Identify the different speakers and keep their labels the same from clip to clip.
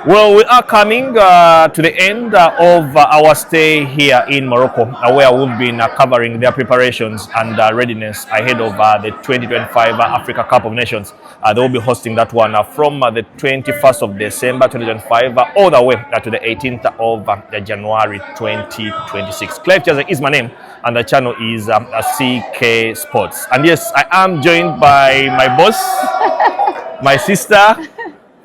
Speaker 1: Well, we are coming to the end of our stay here in Morocco, where we've been covering their preparations and readiness ahead of the 2025 Africa Cup of Nations. They will be hosting that one from the 21st of December 2025 all the way to the 18th of January 2026. Clive Chazek is my name, and the channel is CK Sports. And yes, I am joined by my boss, my sister,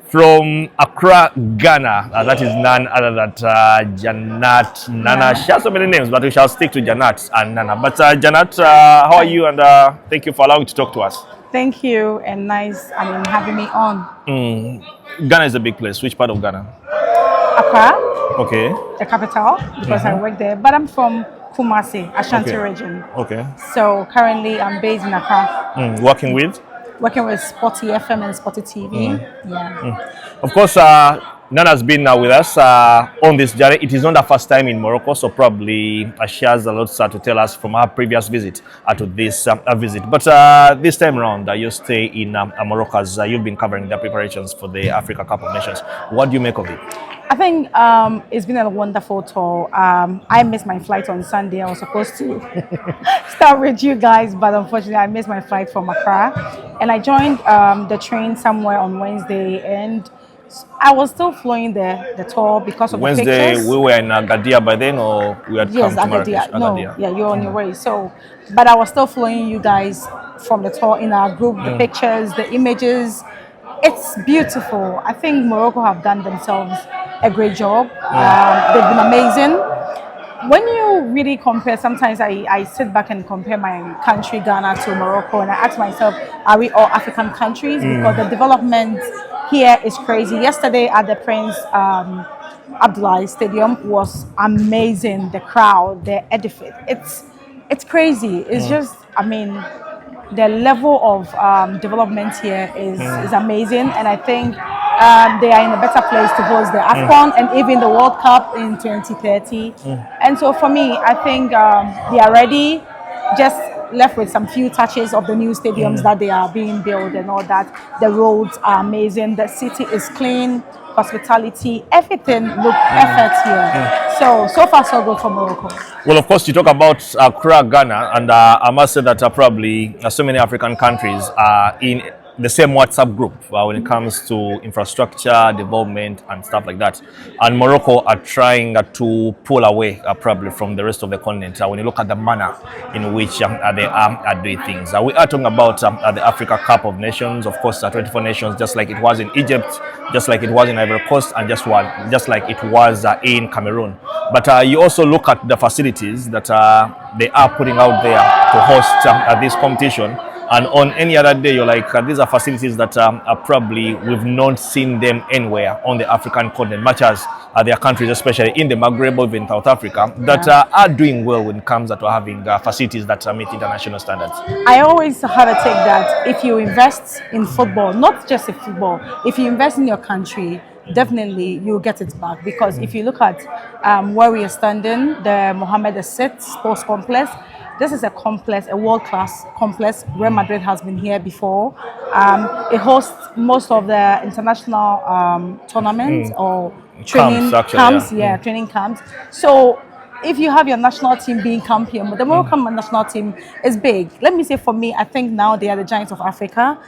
Speaker 1: from Accra, Ghana. That is none other than Janet Nana. She has so many names, but we shall stick to Janet and Nana. But Janet, how are you? And thank you for allowing to talk to us.
Speaker 2: Thank you, and nice, having me on.
Speaker 1: Ghana is a big place. Which part of Ghana?
Speaker 2: Accra,
Speaker 1: Okay.
Speaker 2: the capital, because I work there. But I'm from Kumasi, Ashanti region.
Speaker 1: Okay.
Speaker 2: So currently, I'm based in Accra,
Speaker 1: Working with?
Speaker 2: working with Sporty FM and Sporty TV. Yeah.
Speaker 1: Of course, Nana has been with us on this journey. It is not the first time in Morocco, so probably she has a lot to tell us from her previous visit to this visit. But this time around, you stay in Morocco as you've been covering the preparations for the Africa Cup of Nations. What do you make of it?
Speaker 2: I think it's been a wonderful tour. I missed my flight on Sunday. I was supposed to start with you guys, but unfortunately I missed my flight from Accra. And I joined the train somewhere on Wednesday, and I was still flowing the tour because of
Speaker 1: Wednesday,
Speaker 2: the pictures.
Speaker 1: we were in Agadir by then, or we had
Speaker 2: Yes,
Speaker 1: come to
Speaker 2: Agadir.
Speaker 1: Marrakesh?
Speaker 2: No,
Speaker 1: Agadir.
Speaker 2: yeah, you're on your way. So, but I was still following you guys from the tour in our group, the pictures, the images. It's beautiful. I think Morocco have done themselves a great job. They've been amazing. When you really compare, sometimes I sit back and compare my country, Ghana, to Morocco, and I ask myself, are we all African countries? Because the development here is crazy. Yesterday at the Prince Abdullah Stadium was amazing. The crowd, the edifice, it's crazy. It's just, the level of development here is amazing, and I think they are in a better place to host the AFCON and even the World Cup in 2030. And so for me, I think they are ready, just left with some few touches of the new stadiums that they are being built and all that. The roads are amazing, the city is clean, hospitality, everything look perfect here. So far so good for Morocco.
Speaker 1: Well, of course, you talk about Accra, Ghana, and I must say that probably so many African countries are in the same WhatsApp group when it comes to infrastructure, development, and stuff like that. And Morocco are trying to pull away probably from the rest of the continent when you look at the manner in which they are doing things. We are talking about the Africa Cup of Nations, of course, 24 nations, just like it was in Egypt, just like it was in Ivory Coast, and just like it was in Cameroon. But you also look at the facilities that they are putting out there to host this competition. And on any other day, you're like, these are facilities that are probably we've not seen them anywhere on the African continent, much as there are countries, especially in the Maghreb or even South Africa, that are doing well when it comes to having facilities that meet international standards.
Speaker 2: I always have a take that if you invest in football, not just in football, if you invest in your country, definitely you'll get it back. Because if you look at where we are standing, the Mohammed VI Sports Complex, this is a complex, a world-class complex. Real Madrid has been here before. It hosts most of the international tournaments or training camps. Training camps. So if you have your national team being champion, the Moroccan national team is big. Let me say, for me, I think now they are the giants of Africa,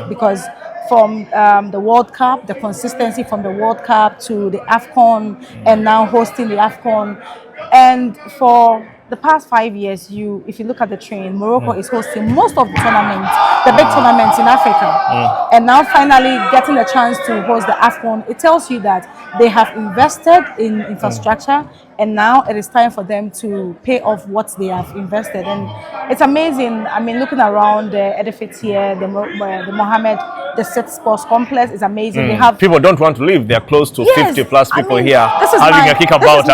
Speaker 2: because from the World Cup, the consistency from the World Cup to the AFCON, and now hosting the AFCON, and for the past 5 years, if you look at the train, Morocco is hosting most of the tournaments, the big tournaments in Africa. And now finally getting the chance to host the AFCON, it tells you that they have invested in infrastructure, and now it is time for them to pay off what they have invested. And it's amazing. I mean, looking around the edifice here, the Mohammed VI Sports Complex is amazing. They have
Speaker 1: people don't want to leave. They're close to 50 plus people here having a kickabout.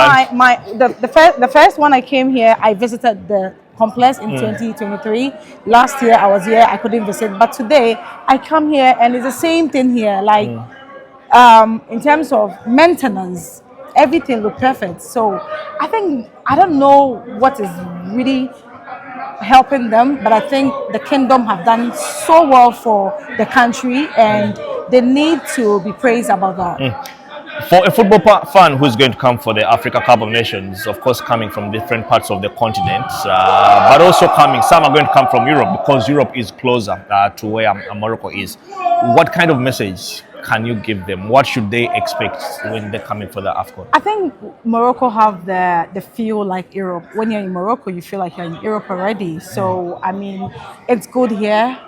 Speaker 2: The first one I came here, I visited the complex in 2023. Last year I was here, I couldn't visit, but today I come here and it's the same thing here. Like in terms of maintenance, everything looked perfect. So I don't know what is really helping them, but I think the kingdom have done so well for the country, and they need to be praised about that.
Speaker 1: For a football fan who's going to come for the Africa Cup of Nations, of course, coming from different parts of the continent, but also some are going to come from Europe because Europe is closer to where Morocco is. What kind of message can you give them? What should they expect when they're coming for the AFCON?
Speaker 2: I think Morocco have the feel like Europe. When you're in Morocco, you feel like you're in Europe already. So I mean, it's good here.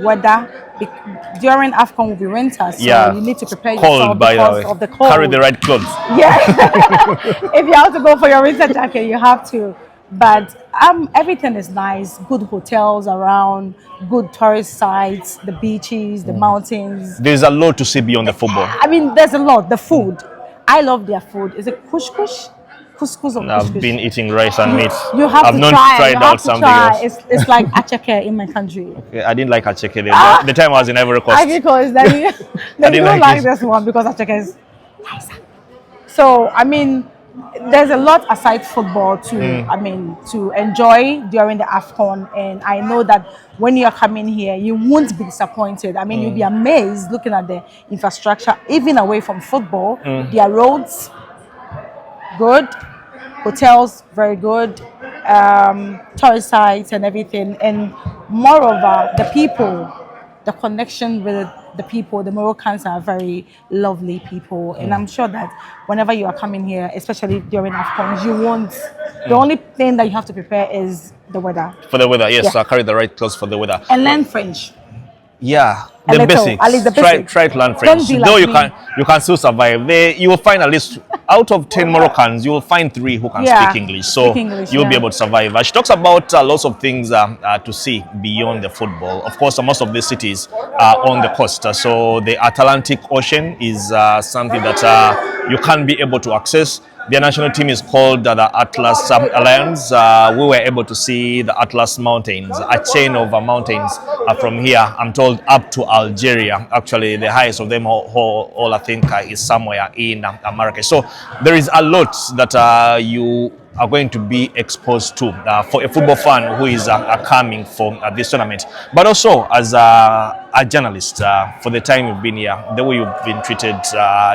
Speaker 2: Weather during AFCON will be winter, so you need to prepare yourself because of the cold.
Speaker 1: Carry the right clothes.
Speaker 2: Yeah, if you have to go for your winter jacket, you have to. But everything is nice. Good hotels around, good tourist sites, the beaches, the mountains.
Speaker 1: There's a lot to see beyond the football.
Speaker 2: I mean, there's a lot. The food, I love their food. Is it couscous? Couscous or
Speaker 1: I've been eating rice and meat.
Speaker 2: You have
Speaker 1: I've
Speaker 2: to
Speaker 1: not
Speaker 2: try.
Speaker 1: tried
Speaker 2: You
Speaker 1: out
Speaker 2: have to
Speaker 1: something
Speaker 2: try.
Speaker 1: else.
Speaker 2: It's like acheke in my country.
Speaker 1: Okay, I didn't like acheke there. The time I was in Ivory Coast.
Speaker 2: Ivory Coast. Then you don't like this one because acheke is nicer. So I mean, there's a lot aside football to enjoy during the AFCON, and I know that when you're coming here, you won't be disappointed. I mean, you'll be amazed looking at the infrastructure, even away from football. Their roads, good. Hotels, very good. Tourist sites and everything. And moreover, the people, the connection with the people, the Moroccans are very lovely people. And I'm sure that whenever you are coming here, especially during AFCON, you won't. The only thing that you have to prepare is the weather.
Speaker 1: For the weather, yes. I carry the right clothes for the weather.
Speaker 2: And learn French.
Speaker 1: Yeah,
Speaker 2: A
Speaker 1: the
Speaker 2: little,
Speaker 1: basics.
Speaker 2: at least the basics.
Speaker 1: Try to learn
Speaker 2: Don't
Speaker 1: French.
Speaker 2: be
Speaker 1: Though
Speaker 2: like
Speaker 1: you can still survive. You will find at least out of 10 Moroccans, you will find 3 who can speak English. So you'll be able to survive. She talks about lots of things to see beyond the football. Of course, most of the cities are on the coast. So the Atlantic Ocean is something that you can be able to access. Their national team is called the Atlas Alliance. We were able to see the Atlas Mountains, a chain of mountains from here, I'm told, up to Algeria. Actually, the highest of them all I think, is somewhere in Marrakech. So there is a lot that you are going to be exposed to for a football fan who is coming for this tournament. But also as a journalist, for the time you've been here, the way you've been treated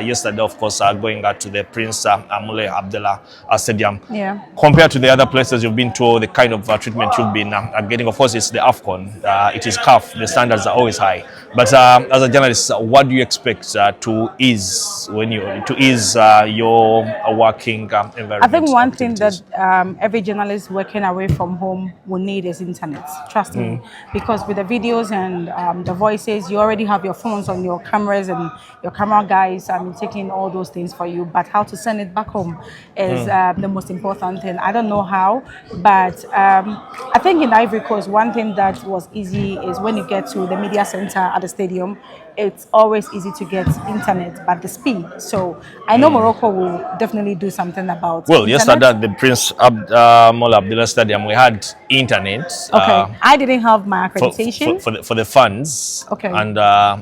Speaker 1: yesterday, of course, going to the Prince Moulay Abdallah Stadium.
Speaker 2: Yeah.
Speaker 1: Compared to the other places you've been to, the kind of treatment you've been getting, of course, it's the AFCON. It is CAF. The standards are always high. But as a journalist, what do you expect to ease your working environment?
Speaker 2: I think one thing that every journalist working away from home will need is internet. Trust me, because with the videos and the voices, you already have your phones on your cameras and your camera guys taking all those things for you. But how to send it back home is the most important thing. I don't know how, but I think in Ivory Coast, one thing that was easy is when you get to the media center at the stadium, it's always easy to get internet, but the speed. So I know Morocco will definitely do something about internet.
Speaker 1: Yesterday at the Prince Moulay Abdallah Stadium, we had internet.
Speaker 2: Okay, I didn't have my accreditation.
Speaker 1: For the fans.
Speaker 2: Okay.
Speaker 1: And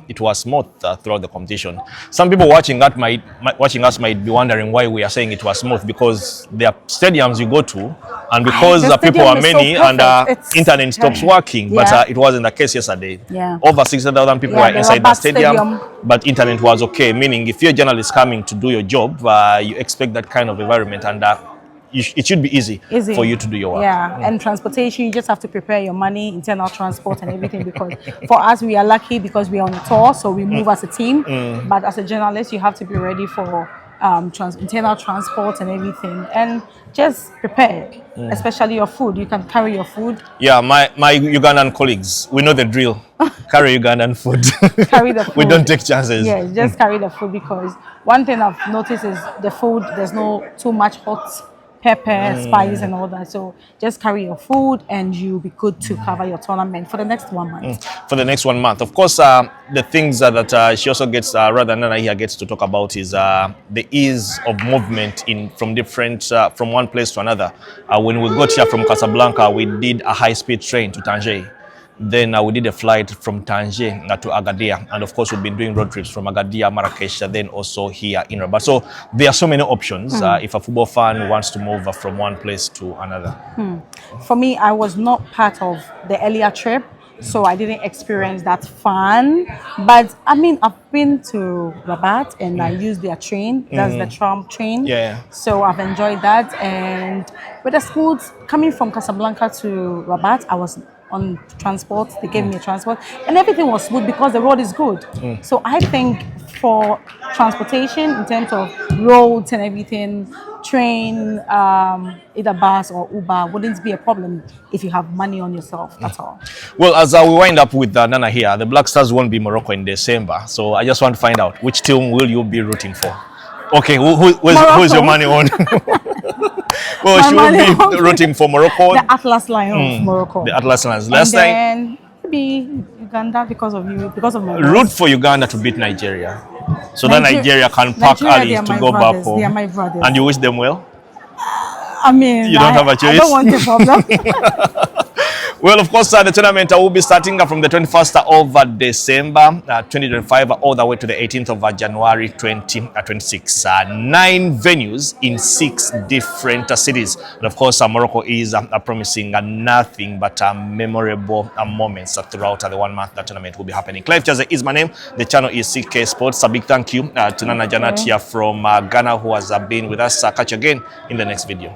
Speaker 1: it was smooth throughout the competition. Some people watching us might be wondering why we are saying it was smooth, because there are stadiums you go to, and because the people are many and internet stops working. But it wasn't the case yesterday.
Speaker 2: Yeah.
Speaker 1: Over 60,000 people were inside the stadium, but internet was okay. Meaning, if you're a journalist coming to do your job, you expect that kind of environment, and it should be easy for you to do your work.
Speaker 2: Yeah, and transportation, you just have to prepare your money, internal transport and everything, because for us, we are lucky because we are on a tour, so we move as a team. But as a journalist, you have to be ready for internal transport and everything, and just prepare, especially your food. You can carry your food. Yeah,
Speaker 1: my Ugandan colleagues, we know the drill. Carry Ugandan food.
Speaker 2: Carry the food.
Speaker 1: We don't take chances.
Speaker 2: Yeah, just carry the food, because one thing I've noticed is the food, there's no too much hot pepper, spice and all that. So just carry your food and you'll be good to cover your tournament for the next 1 month.
Speaker 1: For the next 1 month. Of course, the things that she also gets, rather Nana here gets to talk about is the ease of movement from one place to another. When we got here from Casablanca, we did a high-speed train to Tangier. Then we did a flight from Tangier to Agadir, and of course we've been doing road trips from Agadir, Marrakech, then also here in Rabat. So there are so many options if a football fan wants to move from one place to another.
Speaker 2: For me, I was not part of the earlier trip so I didn't experience that fun. But I mean, I've been to Rabat and I used their train. That's the tram train.
Speaker 1: Yeah.
Speaker 2: So I've enjoyed that. And with the schools coming from Casablanca to Rabat, I was on transport. They gave me a transport, and everything was smooth because the road is good. So I think for transportation, in terms of roads and everything, train, either bus or Uber wouldn't be a problem if you have money on yourself. That's all.
Speaker 1: Well, as we wind up with Nana here, the Black Stars won't be Morocco in December. So I just want to find out, which team will you be rooting for? Okay, who's your money on? Well, she will be rooting for Morocco.
Speaker 2: The Atlas Lions of Morocco.
Speaker 1: The Atlas Lions.
Speaker 2: And then maybe Uganda because of you, because of my
Speaker 1: root for Uganda to beat Nigeria. So that Nigeria can pack early to go back home.
Speaker 2: They are my brothers.
Speaker 1: And you wish them well?
Speaker 2: I mean,
Speaker 1: you don't have a choice?
Speaker 2: I don't want a problem.
Speaker 1: Well, of course, the tournament will be starting from the 21st of December 2025 all the way to the 18th of January 2026. 9 venues in 6 different cities. And of course, Morocco is promising nothing but memorable moments throughout the 1 month that tournament will be happening. Clive Chaze is my name. The channel is CK Sports. A big thank you to Nana Janet here from Ghana who has been with us. Catch you again in the next video.